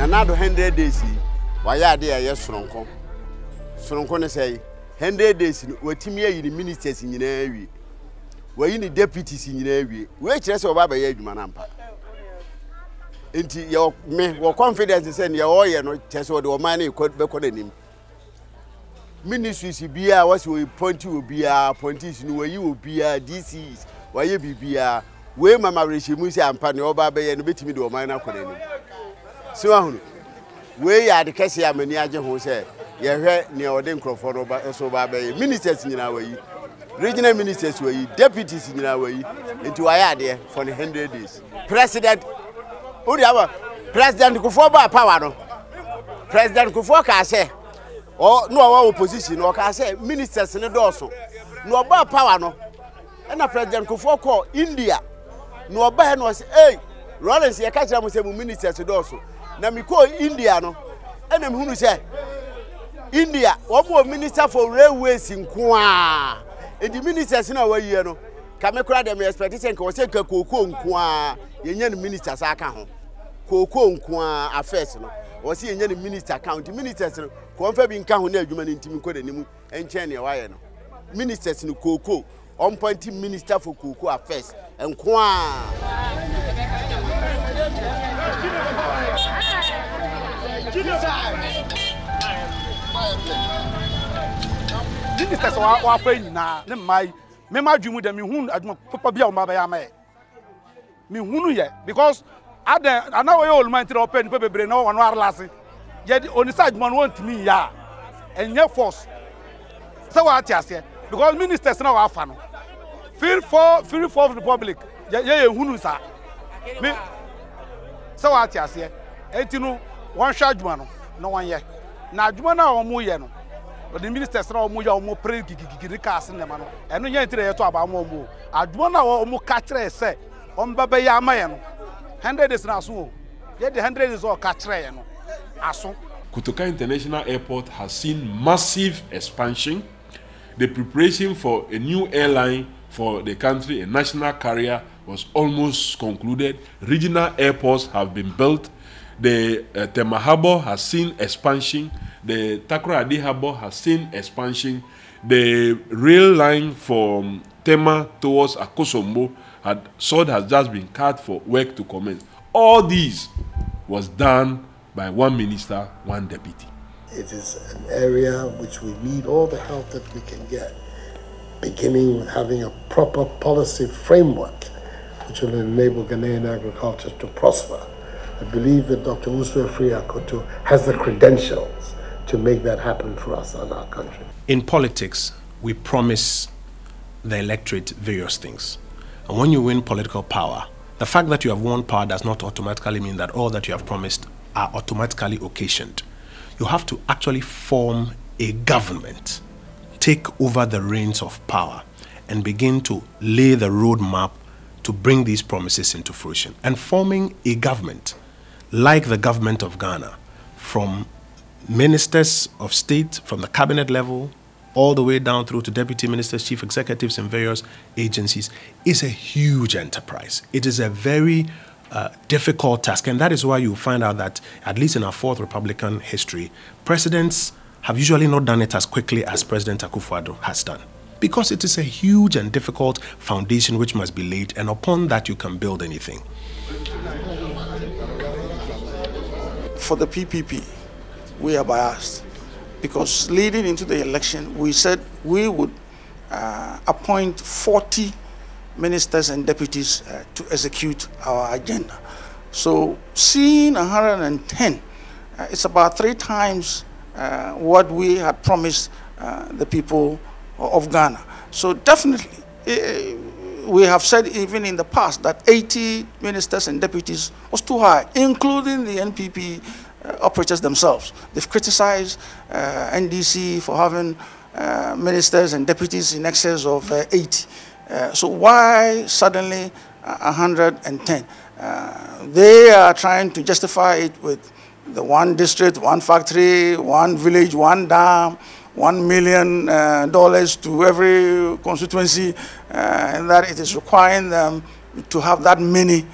Nanado 100 days. Why are there? Yes, Sonko. Sonko say 100 days. What Timmy in ministers in area. Where you need deputies in area. Where chess or Baba Yedmanampa. Into your me, your confidence is in your oil, no chess or the money could be calling him. Ministries be a what we point to be a pointies where you will be a DCs, where you be a way Mamma Rishimusi and Pani or Baba and bit me to a minor calling. So, we are the Cassia Maniaja who said, you heard near Odenko for so Baba, ministers in our way, regional ministers were deputies in our way, into Ayade for the 100 days. President, who the other President Kufoba Power, President Kufoka say. Or no opposition or can say ministers in the dorsal. No about power no. And a President Kufuor call India. No about was hey, Rollins ya catch them say ministers to dorsal. Now me call India no. And them who say India, one more minister for railways in Kwa. And the ministers in our year no. Come cry them expectation can say Koko Kwa. Yenyan ministers are can Koko Kwa affairs no. Or see any minister county ministers confirm in Kahuna human intimate and China wire. Ministers in Coco, on pointing minister for Coco affairs and Kwa. Ministers are paying now. My dream with them, Papa Bia Mabaya. Me who yet because I know we all mind to open paper brain no one last. Yet on side man want me ya and your force. So what I say because ministers now are fan. Feel for the public. Yeah, who knows that? Me. So what I say, one charge man, no one yet. Now Jumana or Muyano. But the ministers now more pray cast in the man. And no yet to about more. I don't know more catcher say on Baba Yamayan. 100 is now so. Yet the 100 is all catcher. Kotoka International Airport has seen massive expansion. The preparation for a new airline for the country, a national carrier, was almost concluded. Regional airports have been built. The Tema Harbour has seen expansion. The Takoradi Harbour has seen expansion. The rail line from Tema towards Akosombo has just been cut for work to commence. All these was done by one minister, one deputy. It is an area which we need all the help that we can get, beginning with having a proper policy framework which will enable Ghanaian agriculture to prosper. I believe that Dr. Uswe Akoto has the credentials to make that happen for us and our country. In politics, we promise the electorate various things. And when you win political power, the fact that you have won power does not automatically mean that all that you have promised are automatically occasioned. You have to actually form a government, take over the reins of power, and begin to lay the roadmap to bring these promises into fruition. And forming a government, like the government of Ghana, from ministers of state, from the cabinet level, all the way down through to deputy ministers, chief executives in various agencies, is a huge enterprise. It is a very difficult task, and that is why you find out that, at least in our fourth Republican history, presidents have usually not done it as quickly as President Akufo-Addo has done, because it is a huge and difficult foundation which must be laid, and upon that you can build anything. For the PPP, we are biased, because leading into the election, we said we would appoint 40 ministers and deputies to execute our agenda. So seeing 110, it's about 3 times what we had promised the people of Ghana. So definitely, we have said even in the past that 80 ministers and deputies was too high, including the NPP operators themselves. They've criticized NDC for having ministers and deputies in excess of 80. So why suddenly 110? They are trying to justify it with the one district, one factory, one village, one dam, $1 million to every constituency, and that it is requiring them to have that many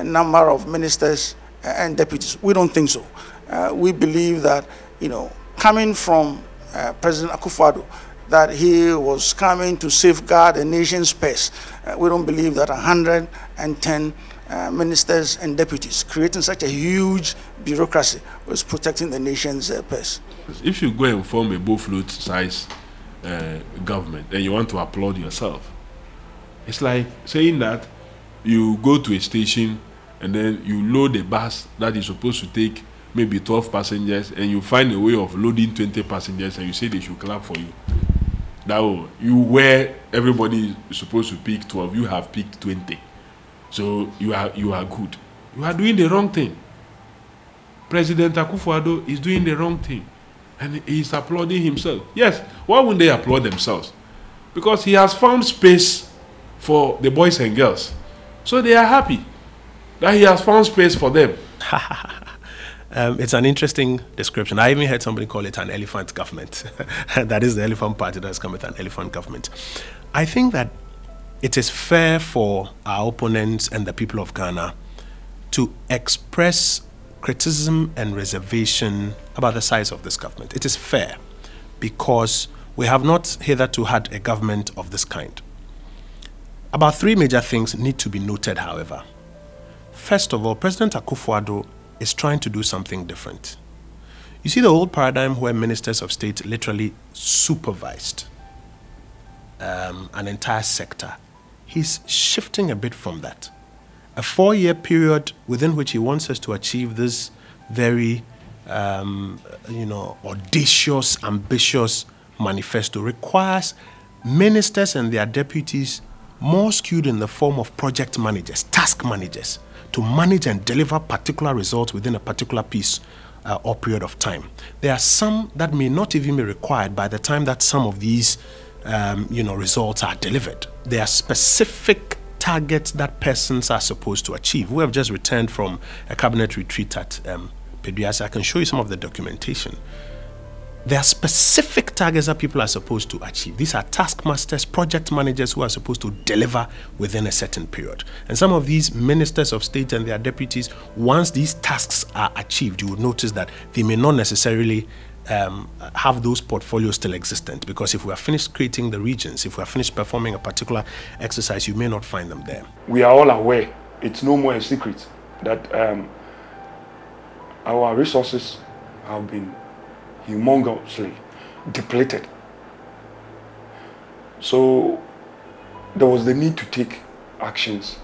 number of ministers and deputies. We don't think so. We believe that, coming from President Akufo-Addo, that he was coming to safeguard the nation's purse. We don't believe that 110 ministers and deputies creating such a huge bureaucracy was protecting the nation's purse. If you go and form a bull-float size government and you want to applaud yourself, it's like saying that you go to a station and then you load a bus that is supposed to take maybe 12 passengers and you find a way of loading 20 passengers and you say they should clap for you. Now, you where everybody is supposed to pick 12, you have picked 20. So you are good. You are doing the wrong thing. President Akufo-Addo is doing the wrong thing. And he is applauding himself. Yes, why wouldn't they applaud themselves? Because he has found space for the boys and girls. So they are happy that he has found space for them. It's an interesting description. I even heard somebody call it an elephant government. That is the elephant party that has come with an elephant government. I think that it is fair for our opponents and the people of Ghana to express criticism and reservation about the size of this government. It is fair because we have not hitherto had a government of this kind. About three major things need to be noted, however. First of all, President Akufo-Addo is trying to do something different. You see the old paradigm where ministers of state literally supervised an entire sector. He's shifting a bit from that. A 4-year period within which he wants us to achieve this very, audacious, ambitious manifesto requires ministers and their deputies more skewed in the form of project managers, task managers, to manage and deliver particular results within a particular piece or period of time. There are some that may not even be required by the time that some of these results are delivered. There are specific targets that persons are supposed to achieve. We have just returned from a cabinet retreat at Peduasa. I can show you some of the documentation. There are specific targets that people are supposed to achieve. These are taskmasters, project managers who are supposed to deliver within a certain period. And some of these ministers of state and their deputies, once these tasks are achieved, you will notice that they may not necessarily have those portfolios still existent, because if we are finished creating the regions, if we are finished performing a particular exercise, you may not find them there. We are all aware, it's no more a secret, that our resources have been humongously depleted. So there was the need to take actions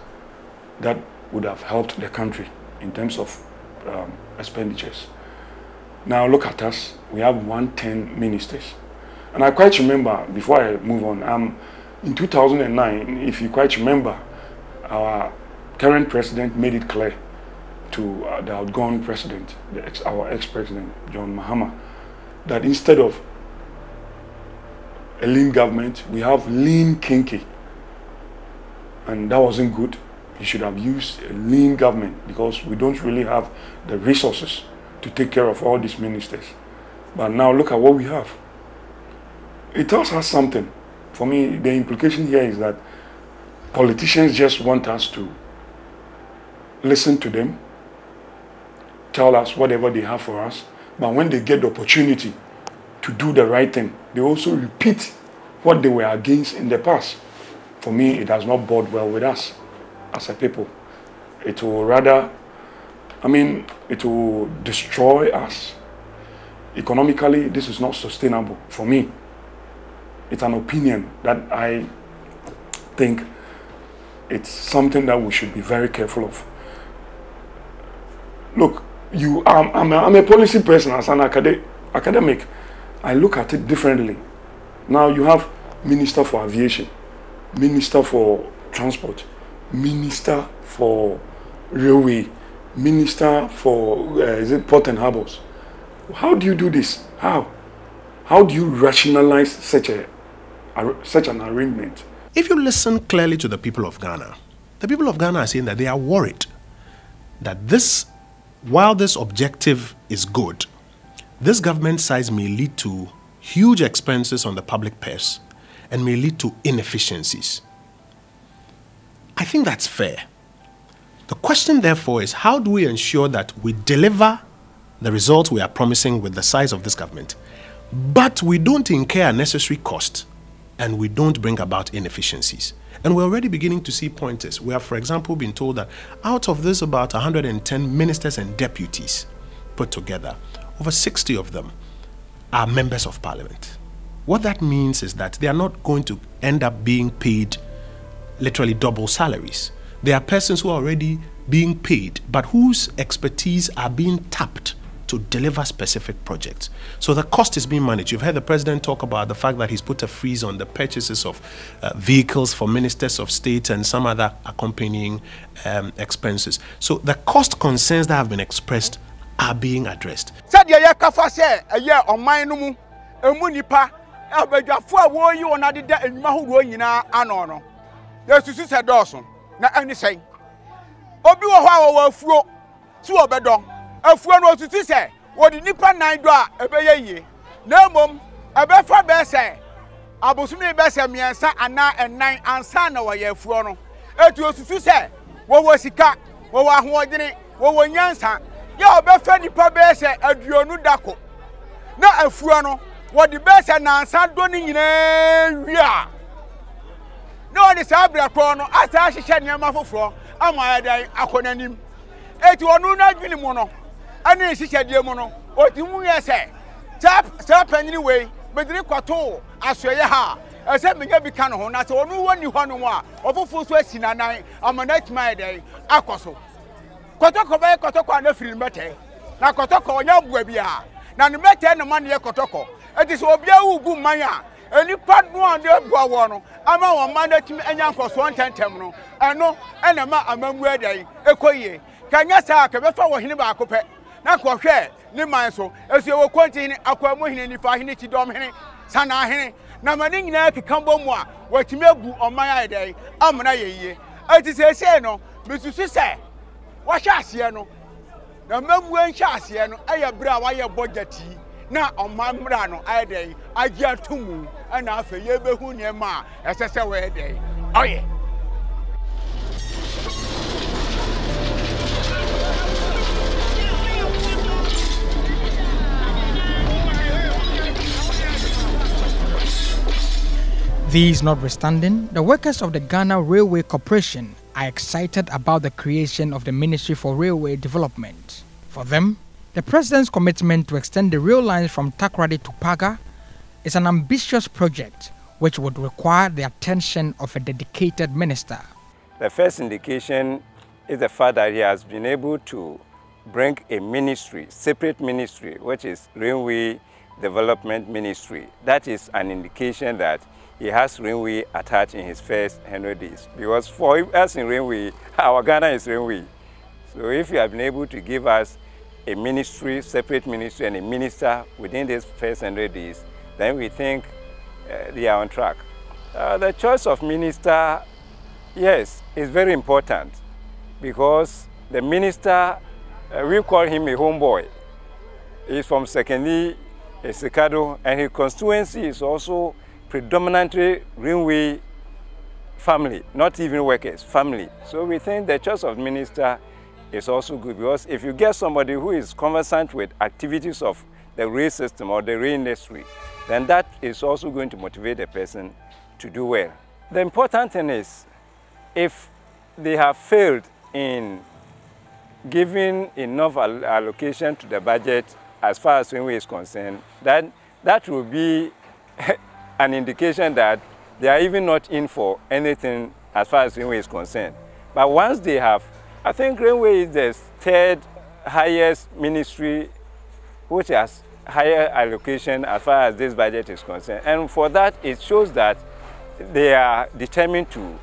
that would have helped the country in terms of expenditures. Now look at us, we have 110 ministers. And I quite remember, before I move on, in 2009, if you quite remember, our current president made it clear to the outgone president, our ex-president, John Mahama, that instead of a lean government, we have lean kinky. And that wasn't good. You should have used a lean government, because we don't really have the resources to take care of all these ministers. But now look at what we have. It tells us something. For me, the implication here is that politicians just want us to listen to them, tell us whatever they have for us, but when they get the opportunity to do the right thing, they also repeat what they were against in the past. For me, it has not bode well with us as a people. It will rather, it will destroy us. Economically, this is not sustainable for me. It's an opinion that I think it's something that we should be very careful of. Look, I'm a policy person as an academic. I look at it differently. Now you have Minister for Aviation, Minister for Transport, Minister for Railway, Minister for Port and Harbors. How do you do this? How do you rationalize such an arrangement? If you listen clearly to the people of Ghana are saying that they are worried that while this objective is good, this government size may lead to huge expenses on the public purse and may lead to inefficiencies. I think that's fair. The question, therefore, is how do we ensure that we deliver the results we are promising with the size of this government, but we don't incur unnecessary cost and we don't bring about inefficiencies? And we're already beginning to see pointers. We have, for example, been told that out of this about 110 ministers and deputies put together, over 60 of them are members of parliament. What that means is that they are not going to end up being paid literally double salaries. They are persons who are already being paid, but whose expertise are being tapped to deliver specific projects. So the cost is being managed. You've heard the president talk about the fact that he's put a freeze on the purchases of vehicles for ministers of state and some other accompanying expenses. So the cost concerns that have been expressed are being addressed. Afuo no tutu se wodi nipa nan do a ebeye yie na mom ebefa be se abosumi be se miensa ana enan ansa na wo ye afuo no etu otutu se wo sika wo ahoodene wo nyansa ya obefa nipa be se aduonu dako na afuo no wodi be se na ansa do ni nyina wia na wodi sa abrakro no asa hihye niam foforo amayadan akonanim etu onu na dwini mu no ani hihye mu no otimu ye se tap panini we bediri kwato asoye ha ese menya bi ka no ho na se onu woni ho no mu a ofofo so asinanan amanatima dan akoso kotoko bae kotoko na firi mete na kotoko onya bua bia na ne mete ne man ye kotoko eti se obia ugu man a enipa no ande bua wo no ama wo man atimi anya nkoso ntentem no eno ena ma amamu adan ekoyie kanya sa ka befa wo hene ba akopɛ na ko hwɛ ni man so esu wo kontini akwamu hene ni fa hene ti dom hene sana hene na mani nyina kikambo mu a watimi agu oman adan amna yeye eti se no bisusu se wa hya ase no na mamu an hya ase no aya bra wa ye budgeti na oman mra no adan agya tumu ana afa ye behu ne ma esese we adan oye. These notwithstanding, the workers of the Ghana Railway Corporation are excited about the creation of the Ministry for Railway Development. For them, the President's commitment to extend the rail lines from Takoradi to Paga is an ambitious project which would require the attention of a dedicated minister. The first indication is the fact that he has been able to bring a ministry, separate ministry, which is Railway Development Ministry. That is an indication that he has railway attached in his first 100 days. Because for us in railway, our Ghana is railway. So if you have been able to give us a ministry, separate ministry, and a minister within these first 100 days, then we think they are on track. The choice of minister, yes, is very important because the minister, we call him a homeboy. He's from Sekeni, Sekado, and his constituency is also predominantly railway family, not even workers, family. So we think the choice of minister is also good because if you get somebody who is conversant with activities of the rail system or the rail industry, then that is also going to motivate the person to do well. The important thing is if they have failed in giving enough allocation to the budget as far as railway is concerned, that will be an indication that they are even not in for anything as far as railway is concerned. But once they have, I think railway is the third highest ministry which has higher allocation as far as this budget is concerned. And for that, it shows that they are determined to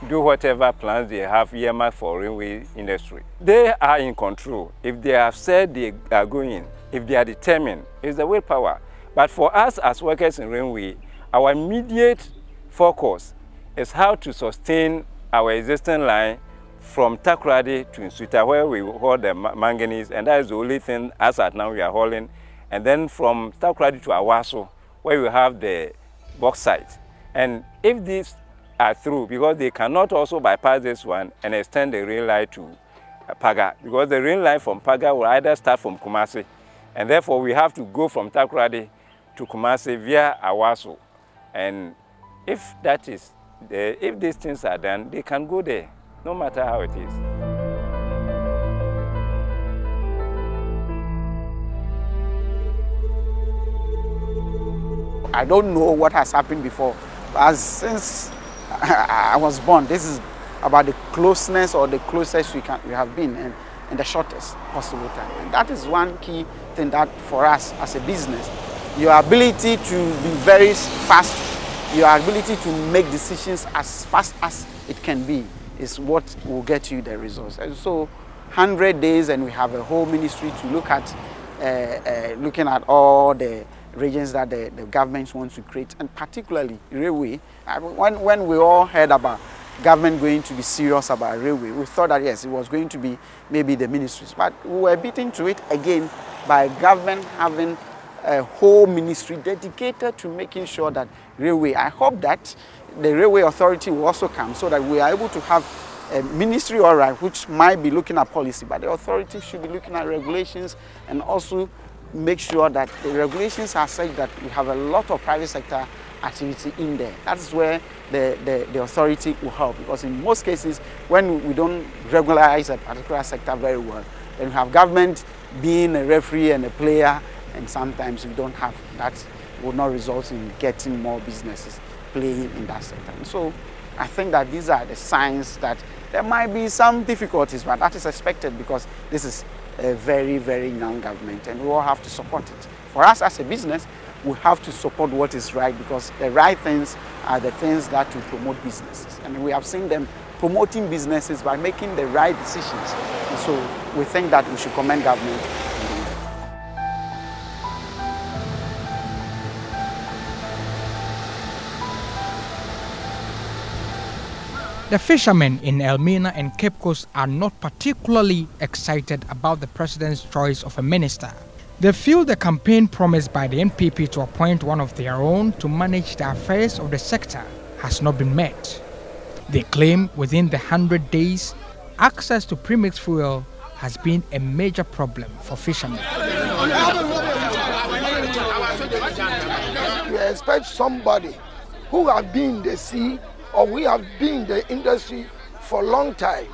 do whatever plans they have earmarked for railway industry. They are in control. If they have said they are going, if they are determined, it's the willpower. But for us as workers in railway, our immediate focus is how to sustain our existing line from Takoradi to Nsuta, where we hold the manganese, and that is the only thing as at now we are hauling. And then from Takoradi to Awaso, where we have the bauxite. And if this are through, because they cannot also bypass this one and extend the rail line to Paga, because the rail line from Paga will either start from Kumasi, and therefore we have to go from Takoradi to Kumasi via Awaso. And if these things are done, they can go there, no matter how it is. I don't know what has happened before, but since I was born, this is about the closeness or the closest we have been in the shortest possible time. And that is one key thing that for us as a business, your ability to be very fast, your ability to make decisions as fast as it can be is what will get you the results. And so 100 days and we have a whole ministry to look at, looking at all the regions that the government wants to create, and particularly railway. When we all heard about government going to be serious about railway, we thought that yes, it was going to be maybe the ministries, but we were beaten to it again by government having a whole ministry dedicated to making sure that railway. I hope that the railway authority will also come so that we are able to have a ministry, all right, which might be looking at policy, but the authority should be looking at regulations and also make sure that the regulations are such that we have a lot of private sector activity in there. That's where the authority will help, because in most cases, when we don't regularize a particular sector very well, then we have government being a referee and a player, and sometimes we don't have that, will not result in getting more businesses playing in that sector. And so I think that these are the signs that there might be some difficulties, but that is expected because this is a very, very young government and we all have to support it. For us as a business, we have to support what is right, because the right things are the things that will promote businesses. And we have seen them promoting businesses by making the right decisions. And so we think that we should commend government. The fishermen in Elmina and Cape Coast are not particularly excited about the president's choice of a minister. They feel the campaign promised by the NPP to appoint one of their own to manage the affairs of the sector has not been met. They claim within the 100 days, access to premixed fuel has been a major problem for fishermen. We expect somebody who has been in the sea or we have been in the industry for a long time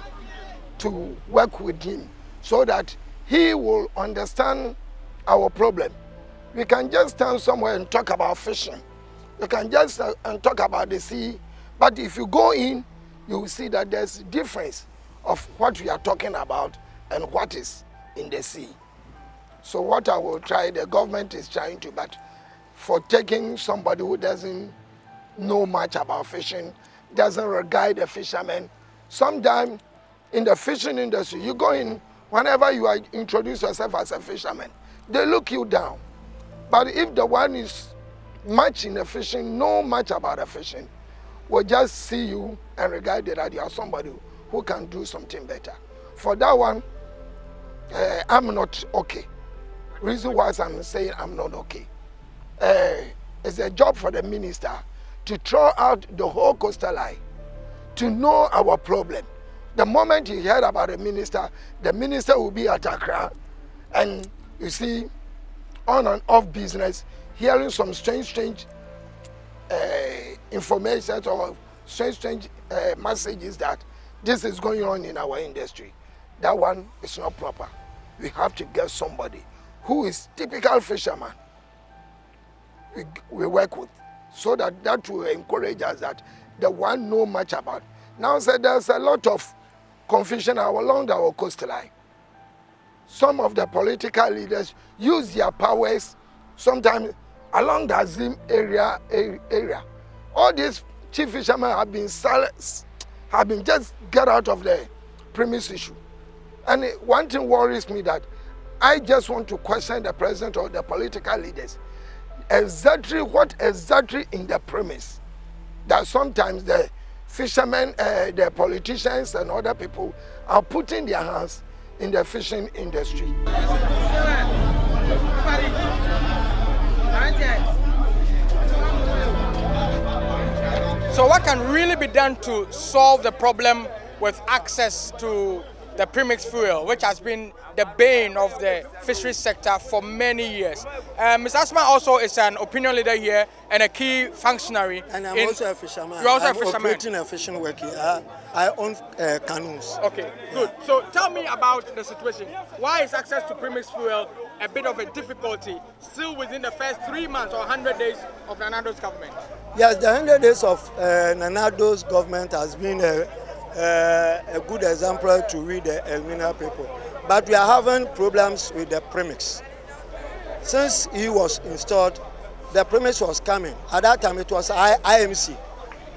to work with him so that he will understand our problem. We can just stand somewhere and talk about fishing. We can just and talk about the sea. But if you go in, you will see that there's a difference of what we are talking about and what is in the sea. So what I will try, the government is trying to, but for taking somebody who doesn't know much about fishing, doesn't regard the fishermen. Sometimes in the fishing industry, you go in, whenever you are introduce yourself as a fisherman, they look you down. But if the one is much in the fishing, know much about the fishing, will just see you and regard that you are somebody who can do something better. For that one, I'm not okay. Reason why I'm saying I'm not okay. It's a job for the minister to throw out the whole coastal line, to know our problem. The moment he heard about the minister will be at Accra, and you see, on and off business, hearing some strange information or strange messages that this is going on in our industry. That one is not proper. We have to get somebody who is typical fisherman we work with, so that will encourage us that the one know much about. Now there's a lot of confusion along our coastline. Some of the political leaders use their powers sometimes along the Azim area. All these chief fishermen have been silenced, have been just get out of the premise issue. And one thing worries me, that I just want to question the president or the political leaders. What exactly in the premise that sometimes the fishermen, the politicians and other people are putting their hands in the fishing industry. So what can really be done to solve the problem with access to the premix fuel, which has been the bane of the fisheries sector for many years? Mr. Asma also is an opinion leader here and a key functionary. And I'm also a fisherman. You're also I'm a fisherman. operating a fishing work here. I own canoes. Okay, good. So tell me about the situation. Why is access to premix fuel a bit of a difficulty still within the first 3 months or 100 days of Nanado's government? Yes, the 100 days of Nanado's government has been a good example to read the Elmina people. But we are having problems with the premix. Since he was installed, the premix was coming. At that time, it was IMC.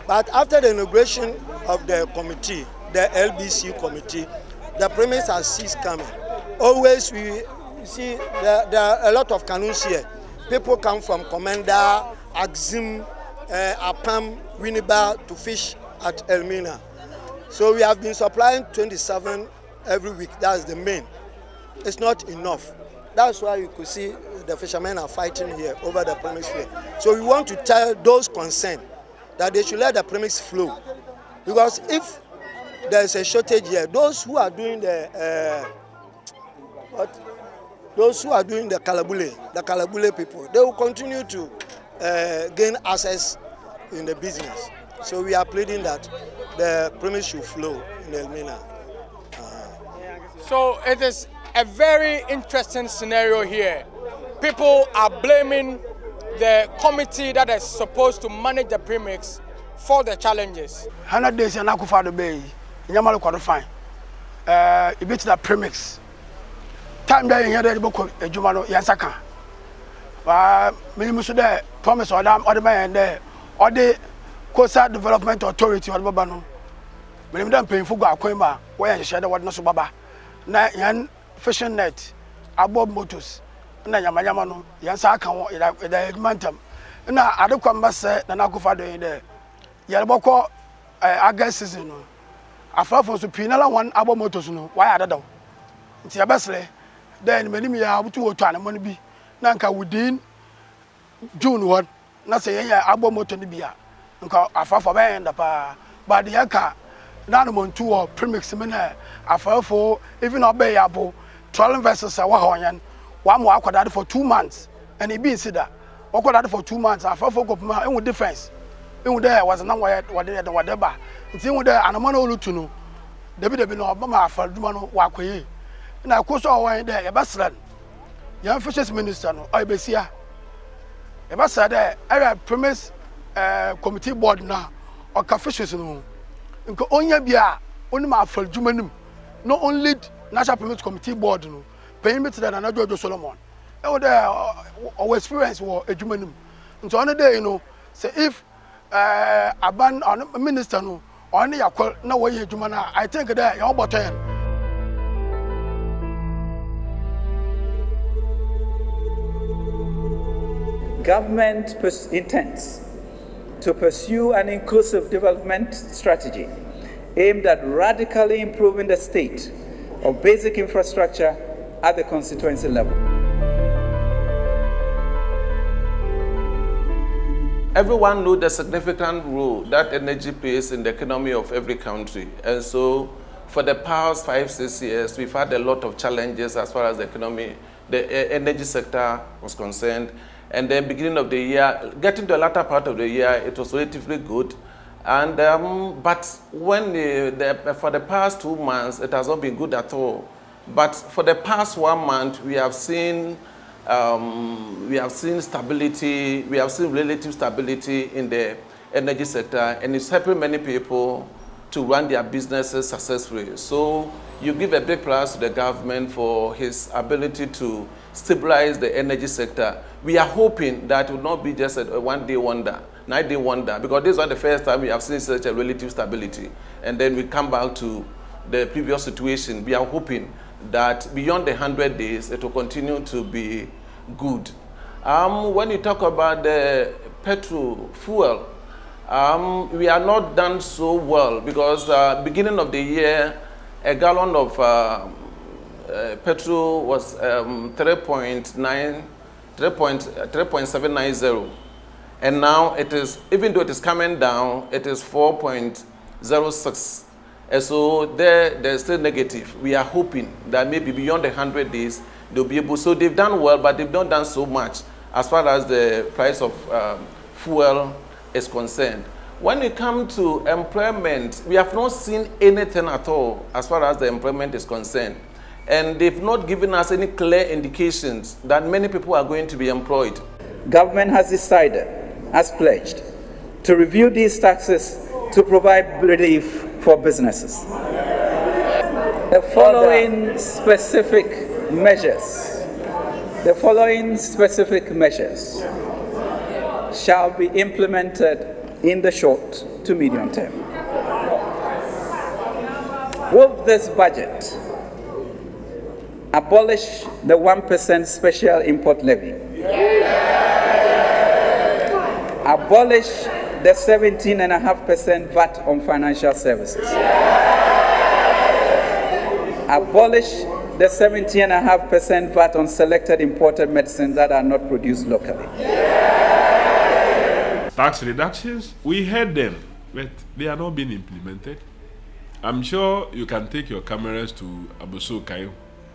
But after the inauguration of the committee, the LBC committee, the premix has ceased coming. Always we see there are a lot of canoes here. People come from Commander, Axim, Apam, Winneba to fish at Elmina. So we have been supplying 27 every week. That's the main. It's not enough. That's why you could see the fishermen are fighting here over the premix fuel. So we want to tell those concerned that they should let the premix flow. Because if there is a shortage here, those who are doing the Kalabule people, they will continue to gain access in the business. So we are pleading that the premix should flow in Elmina. So it is a very interesting scenario here. People are blaming the committee that is supposed to manage the premix for the challenges. 100 days and Akufa the Bay, Yamalu qualifying. It beats the premix. Time there in here, the book of Jumano Yansaka. Minimusude, Thomas or other man there, or the Coastal Development Authority or Babano. When I'm paying for Guaquema, where I shadow what no baba. Na yan fishing net, abob motors. Na Yamayamano, Yansaka, the Mantam. Na Adukwamba said, Nanakufa there. Yalboko August season. I fell for Supinala one abob motors. Why I don't know. It's your best. Then many me are to turn money be. Nanka within June 1. Na say abob motor Nibia. Nka afa for band but the yaka. Nanamon 2 or premix minute. I fell for even obey abo 12 vessels a wahoyan. One more quadrat for 2 months. And it being said that. Quadrat for 2 months. I fell for go defense. There was no whatever. It's in there and a mono to know. Debbie no Obama for Dumano Wakwe. And I course all wine there, a bastard. Young Fishes Minister, I be here. A bastard there, I have premise committee board now, or Cafishes no. Only be only my for Jumanum. Not only National Permit Committee Board, no, payment that another Solomon. Oh, there our experience was a Jumanum. And so on a day, you know, say if a ban on a minister no only a call no way Jumana, I think that you're about 10. Government intends to pursue an inclusive development strategy aimed at radically improving the state of basic infrastructure at the constituency level. Everyone knows the significant role that energy plays in the economy of every country. And so for the past 5-6 years, we've had a lot of challenges as far as the economy, the energy sector was concerned. And then beginning of the year, getting to the latter part of the year, it was relatively good. And but when for the past 2 months, it has not been good at all. But for the past 1 month, we have seen stability, we have seen relative stability in the energy sector, and it's helping many people to run their businesses successfully. So you give a big plus to the government for his ability to stabilize the energy sector. We are hoping that it will not be just a one-day wonder, 9-day wonder, because this is not the first time we have seen such a relative stability. And then we come back to the previous situation. We are hoping that beyond the 100 days, it will continue to be good. When you talk about the petrol fuel, we are not done so well because beginning of the year, a gallon of petrol was 3.790, And now it is, even though it is coming down, it is 4.06. And so they're still negative. We are hoping that maybe beyond the 100 days, they'll be able, so they've done well, but they've not done so much as far as the price of fuel is concerned. When it comes to employment, we have not seen anything at all as far as the employment is concerned. And they've not given us any clear indications that many people are going to be employed. Government has decided, has pledged, to review these taxes to provide relief for businesses. The following specific measures shall be implemented in the short to medium term. With this budget, abolish the 1% special import levy. Abolish the 17.5% VAT on financial services. Abolish the 17.5% VAT on selected imported medicines that are not produced locally. Tax reductions, we heard them, but they are not being implemented. I'm sure you can take your cameras to Abosso Kayo,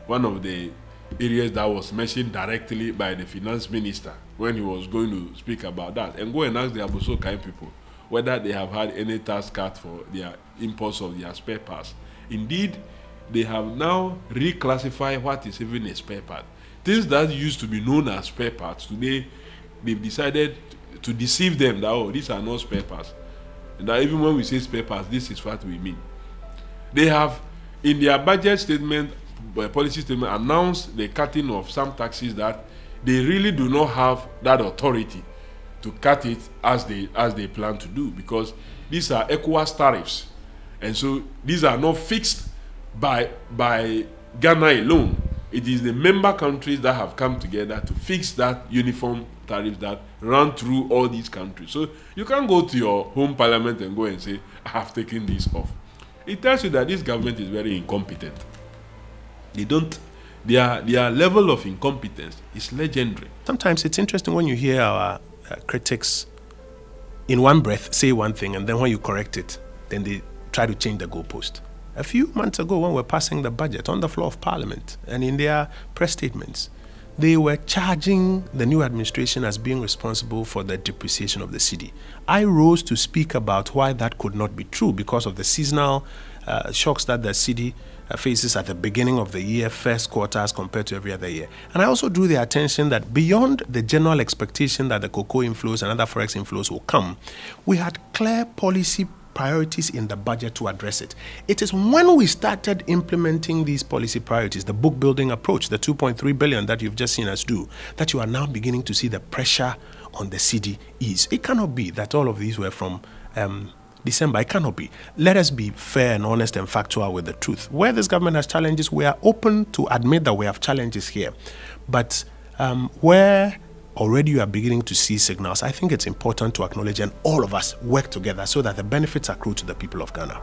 one of the areas that was mentioned directly by the finance minister when he was going to speak about that, and go and ask the Abosso Kayo people whether they have had any tax cut for their imports of their spare parts. Indeed, they have now reclassified what is even a spare part. Things that used to be known as spare parts, today they've decided to deceive them that, oh, these are not spare parts. And that even when we say spare parts, this is what we mean. They have, in their budget statement, policy statement, announced the cutting of some taxes that they really do not have that authority to cut it as they plan to do, because these are ECOWAS tariffs. And so these are not fixed by Ghana alone. It is the member countries that have come together to fix that uniform tariffs that run through all these countries. So you can't go to your home parliament and go and say, I have taken this off. It tells you that this government is very incompetent. Their level of incompetence is legendary. Sometimes it's interesting when you hear our critics in one breath say one thing, and then when you correct it, then they try to change the goalpost. A few months ago, when we were passing the budget on the floor of Parliament, and in their press statements, they were charging the new administration as being responsible for the depreciation of the cedi. I rose to speak about why that could not be true because of the seasonal shocks that the cedi faces at the beginning of the year, first quarter as compared to every other year. And I also drew their attention that beyond the general expectation that the cocoa inflows and other forex inflows will come, we had clear policy priorities in the budget to address it. It is when we started implementing these policy priorities, the book building approach, the 2.3 billion that you've just seen us do, that you are now beginning to see the pressure on the cedi ease. It cannot be that all of these were from December. It cannot be. Let us be fair and honest and factual with the truth. Where this government has challenges, we are open to admit that we have challenges here. But where already you are beginning to see signals, I think it's important to acknowledge and all of us work together so that the benefits accrue to the people of Ghana.